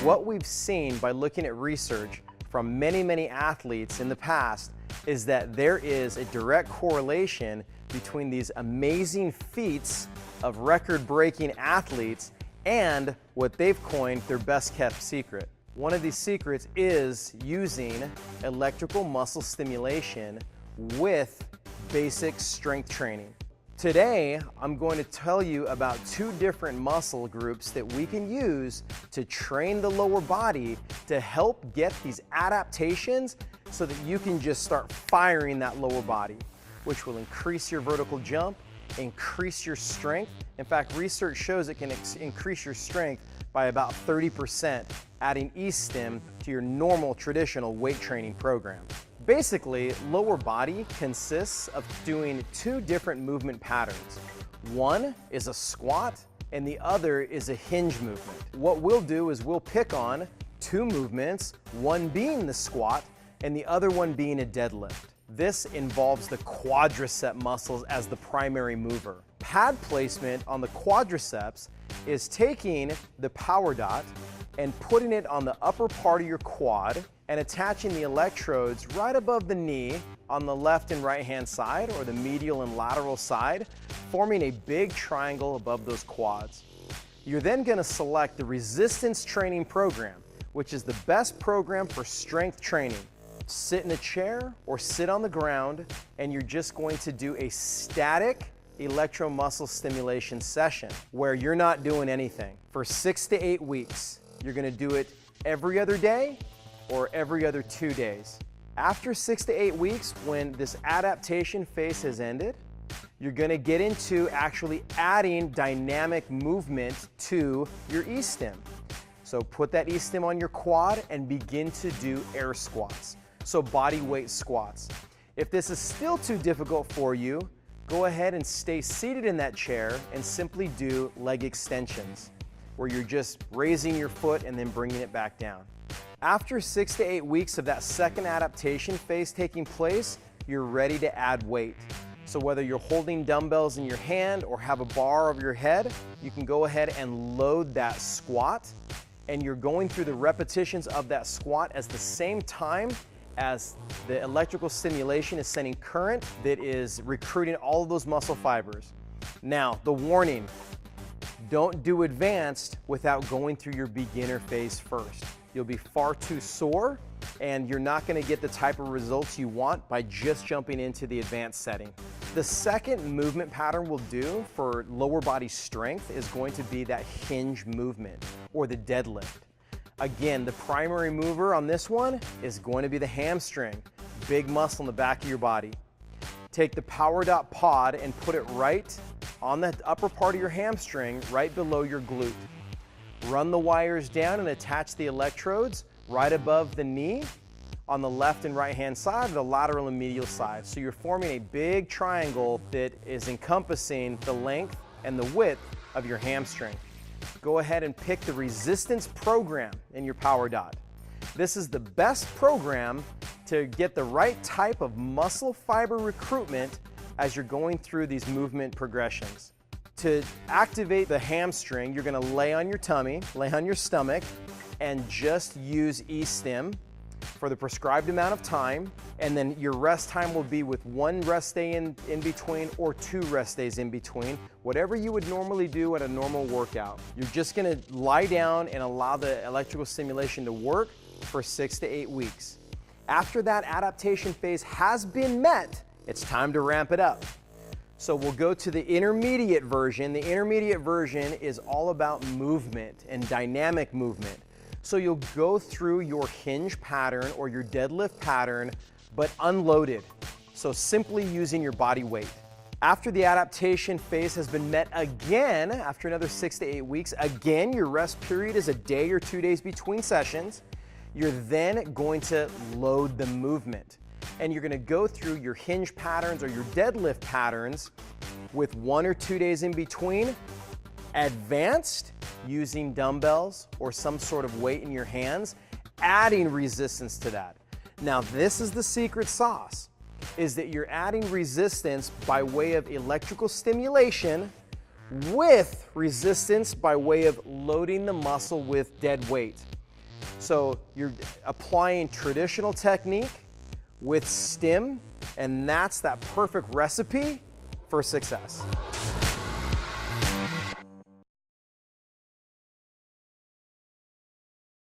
What we've seen by looking at research from many athletes in the past is that there is a direct correlation between these amazing feats of record-breaking athletes and what they've coined their best-kept secret. One of these secrets is using electrical muscle stimulation with basic strength training. Today, I'm going to tell you about two different muscle groups that we can use to train the lower body to help get these adaptations so that you can just start firing that lower body, which will increase your vertical jump, increase your strength. In fact, research shows it can increase your strength by about 30%, adding E-stim to your normal traditional weight training program. Basically, lower body consists of doing two different movement patterns. One is a squat and the other is a hinge movement. What we'll do is we'll pick on two movements, one being the squat and the other one being a deadlift. This involves the quadricep muscles as the primary mover. Pad placement on the quadriceps is taking the PowerDot and putting it on the upper part of your quad and attaching the electrodes right above the knee on the left and right hand side, or the medial and lateral side, forming a big triangle above those quads. You're then going to select the resistance training program, which is the best program for strength training. Sit in a chair or sit on the ground, and you're just going to do a static electromuscle stimulation session where you're not doing anything for 6 to 8 weeks. You're going to do it every other day or every other 2 days. After 6 to 8 weeks, when this adaptation phase has ended, you're going to get into actually adding dynamic movement to your E-stim. So put that E-stim on your quad and begin to do air squats. So body weight squats. If this is still too difficult for you, go ahead and stay seated in that chair and simply do leg extensions, where you're just raising your foot and then bringing it back down. After 6 to 8 weeks of that second adaptation phase taking place, you're ready to add weight. So whether you're holding dumbbells in your hand or have a bar over your head, you can go ahead and load that squat, and you're going through the repetitions of that squat at the same time as the electrical stimulation is sending current that is recruiting all of those muscle fibers. Now, the warning: don't do advanced without going through your beginner phase first. You'll be far too sore, and you're not going to get the type of results you want by just jumping into the advanced setting. The second movement pattern we'll do for lower body strength is going to be that hinge movement, or the deadlift. Again, the primary mover on this one is going to be the hamstring, big muscle in the back of your body. Take the PowerDot pod and put it right on the upper part of your hamstring, right below your glute. Run the wires down and attach the electrodes right above the knee on the left and right hand side, the lateral and medial side. So you're forming a big triangle that is encompassing the length and the width of your hamstring. Go ahead and pick the resistance program in your PowerDot. This is the best program to get the right type of muscle fiber recruitment as you're going through these movement progressions. To activate the hamstring, you're going to lay on your tummy, lay on your stomach, and just use E-stim for the prescribed amount of time, and then your rest time will be with 1 rest day in between or 2 rest days in between, whatever you would normally do at a normal workout. You're just going to lie down and allow the electrical stimulation to work for 6 to 8 weeks. After that adaptation phase has been met, it's time to ramp it up. So we'll go to the intermediate version. The intermediate version is all about movement and dynamic movement. So you'll go through your hinge pattern or your deadlift pattern, but unloaded. So simply using your body weight. After the adaptation phase has been met again, after another 6 to 8 weeks, again, your rest period is a day or 2 days between sessions. You're then going to load the movement. And you're going to go through your hinge patterns or your deadlift patterns with 1 or 2 days in between, advanced using dumbbells or some sort of weight in your hands, adding resistance to that. Now, this is the secret sauce, is that you're adding resistance by way of electrical stimulation with resistance by way of loading the muscle with dead weight. So you're applying traditional technique with stim, and that's that perfect recipe for success.